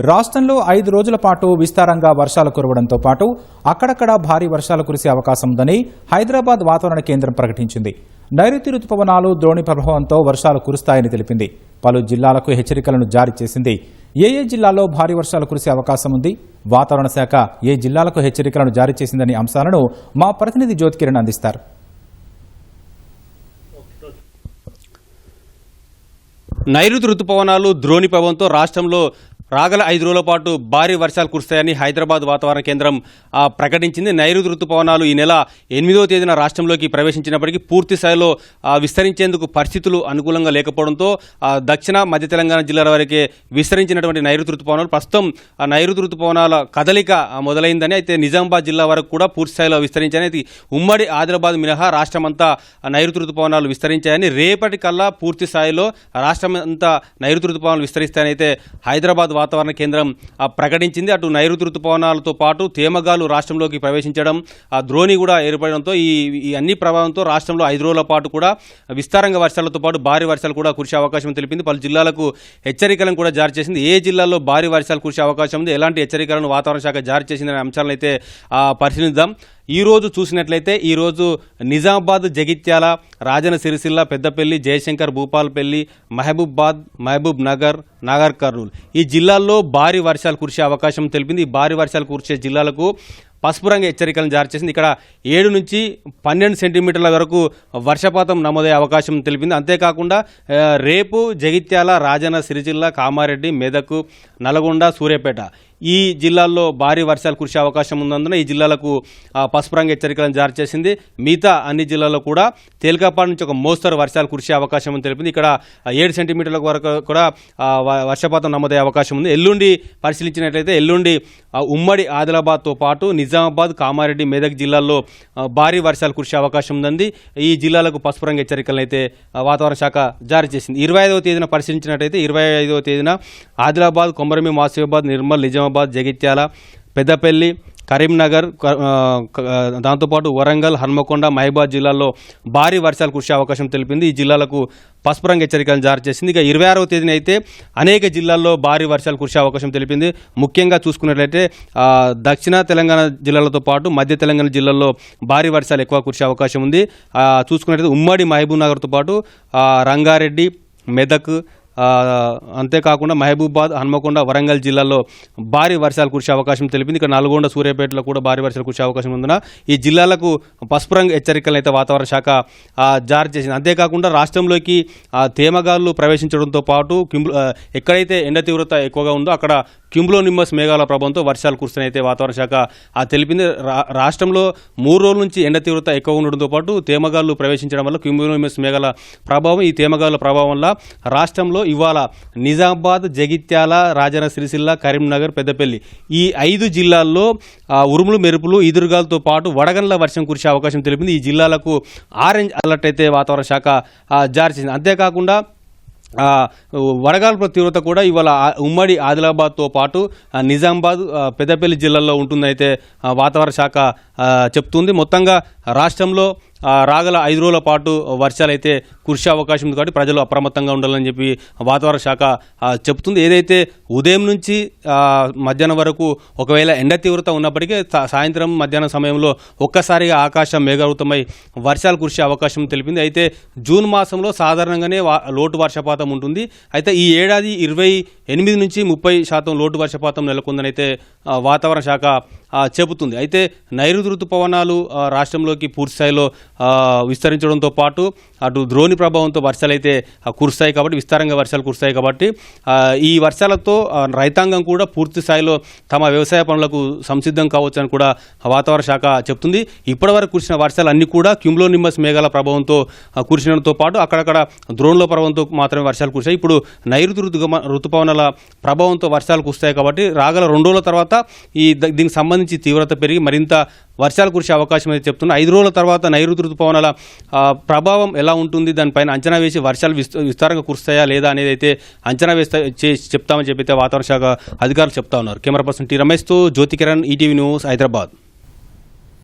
రాష్ట్రంలో 5 రోజుల పాటు విస్తారంగా వర్షాలు కురవడంతో పాటు అక్కడక్కడ భారీ వర్షాలు కురిసే అవకాశం ఉందని హైదరాబాద్ వాతావరణ కేంద్రం ప్రకటించింది. నైరుతి రుతుపవనాలు ద్రోణి ప్రభావంతో వర్షాలు కురుస్తాయని తెలిపింది. పలు జిల్లాలకు హెచ్చరికలను జారీ చేసింది. ఏ జిల్లాల్లో భారీ వర్షాలు కురిసే అవకాశం ఉంది, వాతావరణ శాఖ ఏ జిల్లాలకు హెచ్చరికలను జారీ చేసిందనే అంశాలను మా ప్రతినిధి జ్యోతికిరణ్ అందిస్తారు. నైరుతి రుతుపవనాలు ద్రోణి ప్రభావంతో రాష్ట్రంలో రాగల 5 రోజుల పాటు భారీ వర్షాలు కురుస్తాయని హైదరాబాద్ వాతావరణ కేంద్రం ప్రకటించింది. నైరుతి రుతుపవనాలు ఈ నెల 8వ తేదీన రాష్ట్రంలోకి ప్రవేశించినప్పటికీ పూర్తి స్థాయిలో విస్తరించేందుకు పరిస్థితులు అనుకూలంగా లేకపోవడంతో దక్షిణ మధ్య తెలంగాణ జిల్లాల వరకే విస్తరించినటువంటి నైరుతి రుతుపవనాలు ప్రస్తుతం నైరుతి రుతుపవనాల కదలిక మొదలైందని, అయితే నిజామాబాద్ జిల్లా వరకు కూడా పూర్తి స్థాయిలో విస్తరించాయని, అయితే ఉమ్మడి ఆదిలాబాద్ మినహా రాష్ట్రమంతా నైరుతి రుతుపవనాలు విస్తరించాయని, రేపటి కల్లా పూర్తి స్థాయిలో రాష్ట్రం అంతా నైరుతి రుతుపవనాలు విస్తరిస్తాయని అయితే హైదరాబాద్ వాతావరణ కేంద్రం ప్రకటించింది. అటు నైరుతి రుతుపవనాలతో పాటు తేమగాలు రాష్ట్రంలోకి ప్రవేశించడం, ద్రోణి కూడా ఏర్పడడంతో ఈ అన్ని ప్రభావంతో రాష్ట్రంలో 5 రోజుల పాటు కూడా విస్తారంగా వర్షాలతో పాటు భారీ వర్షాలు కూడా కురిసే అవకాశం తెలిపింది. పలు జిల్లాలకు హెచ్చరికలను కూడా జారీ చేసింది. ఏ జిల్లాల్లో భారీ వర్షాలు కురిసే అవకాశం ఉంది, ఎలాంటి హెచ్చరికలను వాతావరణ శాఖ జారీ చేసిందనే అంశాలను అయితే పరిశీలిద్దాం. ఈరోజు చూసినట్లయితే ఈరోజు నిజామాబాద్, జగిత్యాల, రాజన్న సిరిసిల్ల, పెద్దపల్లి, జయశంకర్, భూపాలపల్లి, మహబూబాద్, మహబూబ్ నగర్, నాగర్ కర్నూలు ఈ జిల్లాల్లో భారీ వర్షాలు కురిసే అవకాశం తెలిపింది. ఈ భారీ వర్షాలు కురిసే జిల్లాలకు పసుపు రంగు హెచ్చరికలను జారీ చేసింది. ఇక్కడ 7 నుంచి 12 సెంటీమీటర్ల వరకు వర్షపాతం నమోదయ్యే అవకాశం తెలిపింది. అంతేకాకుండా రేపు జగిత్యాల, రాజన్న సిరిసిల్ల, కామారెడ్డి, మెదక్, నల్గొండ, సూర్యాపేట ఈ జిల్లాల్లో భారీ వర్షాలు కురిసే అవకాశం ఉన్నందున ఈ జిల్లాలకు పసుపు రంగు హెచ్చరికలను జారీ చేసింది. మిగతా అన్ని జిల్లాల్లో కూడా తేలికపాటి నుంచి ఒక మోస్తరు వర్షాలు కురిసే అవకాశం అని తెలిపింది. ఇక్కడ 7 సెంటీమీటర్ల వరకు కూడా వర్షపాతం నమోదయ్యే అవకాశం ఉంది. ఎల్లుండి పరిశీలించినట్లయితే ఎల్లుండి ఉమ్మడి ఆదిలాబాద్తో పాటు నిజామాబాద్, కామారెడ్డి, మెదక్ జిల్లాల్లో భారీ వర్షాలు కురిసే అవకాశం ఉందండి. ఈ జిల్లాలకు పసుపు రంగు హెచ్చరికలను అయితే వాతావరణ శాఖ జారీ చేసింది. 25వ తేదీన పరిశీలించినట్లయితే 25వ తేదీన ఆదిలాబాద్, కొమరంభీం, ఆసిఫాబాద్, నిర్మల్, నిజామాబాద్, జగిత్యాల, పెద్దపల్లి, కరీంనగర్, దాంతోపాటు వరంగల్, హన్మకొండ, మహబూబాద్ జిల్లాల్లో భారీ వర్షాలు కురిసే అవకాశం తెలిపింది. ఈ జిల్లాలకు పసుపు రంగు హెచ్చరికలను జారీ చేసింది. ఇక 26వ తేదీన అయితే అనేక జిల్లాల్లో భారీ వర్షాలు కురిసే అవకాశం తెలిపింది. ముఖ్యంగా చూసుకున్నట్లయితే దక్షిణ తెలంగాణ జిల్లాలతో పాటు మధ్య తెలంగాణ జిల్లాల్లో భారీ వర్షాలు ఎక్కువ కురిసే అవకాశం ఉంది. చూసుకున్నట్లయితే ఉమ్మడి మహబూబ్ నగర్తో పాటు రంగారెడ్డి, మెదక్, అంతేకాకుండా మహబూబాద్, హన్మకొండ, వరంగల్ జిల్లాల్లో భారీ వర్షాలు కురిసే అవకాశం తెలిపింది. ఇక్కడ నల్గొండ, సూర్యాపేటలో కూడా భారీ వర్షాలు కురిసే అవకాశం ఉందన్న ఈ జిల్లాలకు పసుపు రంగు హెచ్చరికలను అయితే వాతావరణ శాఖ జారీ చేసింది. అంతేకాకుండా రాష్ట్రంలోకి తేమగాళ్లు ప్రవేశించడంతో పాటు ఎక్కడైతే ఎండ తీవ్రత ఎక్కువగా ఉందో అక్కడ క్యూములోనింబస్ మేఘాల ప్రభావంతో వర్షాలు కురుస్తాయైతే వాతావరణ శాఖ తెలిపింది. రాష్ట్రంలో 3 రోజుల నుంచి ఎండ తీవ్రత ఎక్కువ ఉండడంతో పాటు తేమగాళ్లు ప్రవేశించడం వల్ల క్యూములోనింబస్ మేఘాల ప్రభావం, ఈ తేమగాళ్ల ప్రభావం వల్ల రాష్ట్రంలో ఇవాళ నిజామాబాద్, జగిత్యాల, రాజన్న సిరిసిల్ల, కరీంనగర్, పెద్దపల్లి ఈ 5 జిల్లాల్లో ఉరుములు, మెరుపులు, ఈదురుగాలతో పాటు వడగండ్ల వర్షం కురిసే అవకాశం తెలిపింది. ఈ జిల్లాలకు ఆరెంజ్ అలర్ట్ అయితే వాతావరణ శాఖ జారీ చేసింది. అంతేకాకుండా వడగాల్పుల తీవ్రత కూడా ఇవాళ ఉమ్మడి ఆదిలాబాద్తో పాటు నిజామాబాద్, పెద్దపల్లి జిల్లాల్లో ఉంటుందైతే వాతావరణ శాఖ చెప్తుంది. మొత్తంగా రాష్ట్రంలో రాగల 5 రోజుల పాటు వర్షాలు అయితే కురిసే అవకాశం ఉంది కాబట్టి ప్రజలు అప్రమత్తంగా ఉండాలని చెప్పి వాతావరణ శాఖ చెప్తుంది. ఏదైతే ఉదయం నుంచి మధ్యాహ్నం వరకు ఒకవేళ ఎండ తీవ్రత ఉన్నప్పటికీ సాయంత్రం, మధ్యాహ్నం సమయంలో ఒక్కసారిగా ఆకాశం మేఘావృతమై వర్షాలు కురిసే అవకాశం తెలిపింది. అయితే జూన్ మాసంలో సాధారణంగానే లోటు వర్షపాతం ఉంటుంది. అయితే ఈ ఏడాది 28 నుంచి 30% లోటు వర్షపాతం నెలకొందని అయితే వాతావరణ శాఖ చెబుతుంది. అయితే నైరుతి రుతుపవనాలు రాష్ట్రంలోకి పూర్తి స్థాయిలో విస్తరించడంతో పాటు అటు ద్రోణి ప్రభావంతో వర్షాలు అయితే కురుస్తాయి కాబట్టి, విస్తారంగా వర్షాలు కురుస్తాయి కాబట్టి ఈ వర్షాలతో రైతాంగం కూడా పూర్తి స్థాయిలో తమ వ్యవసాయ పనులకు సంసిద్ధం కావచ్చని కూడా వాతావరణ శాఖ చెప్తుంది. ఇప్పటివరకు కురిసిన వర్షాలు అన్నీ కూడా క్యూములోనింబస్ మేఘాల ప్రభావంతో కురిసినంతో పాటు అక్కడక్కడ ద్రోణుల ప్రభావంతో మాత్రమే వర్షాలు కురిశాయి. ఇప్పుడు నైరుతి రుతుపవనాల ప్రభావంతో వర్షాలు కురుస్తాయి కాబట్టి రాగల 2 రోజుల తర్వాత దీనికి సంబంధించి తీవ్రత పెరిగి మరింత వర్షాలు కురిసే అవకాశం అయితే చెప్తున్నా. 5 రోజుల తర్వాత నైరుతి రుతుపవనాల ప్రభావం ఎలా ఉంటుంది, దానిపైన అంచనా వేసి వర్షాలు విస్తారంగా కురుస్తాయా లేదా అనేది అయితే అంచనా చెప్తామని చెప్పితే వాతావరణ శాఖ అధికారులు చెప్తా ఉన్నారు. కెమెరా పర్సన్ టి రమేష్తో జ్యోతికిరణ్, ఈటీవీ న్యూస్, హైదరాబాద్.